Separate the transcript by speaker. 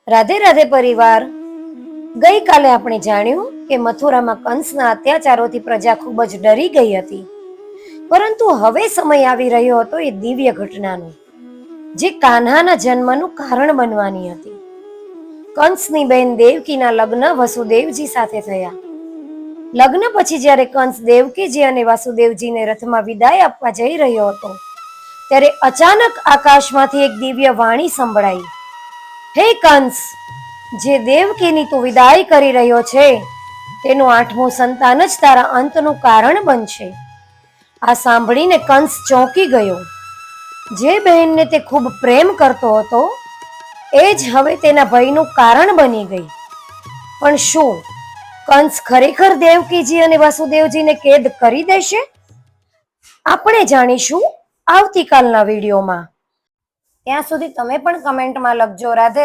Speaker 1: રાધે રાધે પરિવાર। ગઈકાલે આપણે જાણ્યું કે મથુરામાં કંસના અત્યાચારોથી પ્રજા ખૂબ જ ડરી ગઈ હતી, પરંતુ હવે સમય આવી રહ્યો હતો એ દિવ્ય ઘટનાનો, જે કાન્હાના જન્મનું કારણ બનવાની હતી। કંસની બહેન દેવકીના લગ્ન વસુદેવજી સાથે થયા। લગ્ન પછી જ્યારે કંસ દેવકીજી અને વાસુદેવજીને રથમાં વિદાય આપવા જઈ રહ્યો હતો, ત્યારે અચાનક આકાશમાંથી એક દિવ્ય વાણી સંભળાઈ, હે કંસ, જે દેવકીની તું વિદાય કરી રહ્યો છે તેનું 8મું સંતાન જ તારા અંતનું કારણ બનશે। આ સાંભળીને કંસ ચોંકી ગયો। જે બહેનને તે ખૂબ પ્રેમ કરતો હતો એ જ હવે તેના ભયનું કારણ બની ગઈ। પણ શું કંસ ખરેખર દેવકીજી અને વાસુદેવજીને કેદ કરી દેશે? આપણે જાણીશું આવતીકાલના વિડીયોમાં। ત્યાં સુધી તમે પણ કમેન્ટમાં લખજો રાધે રાધે।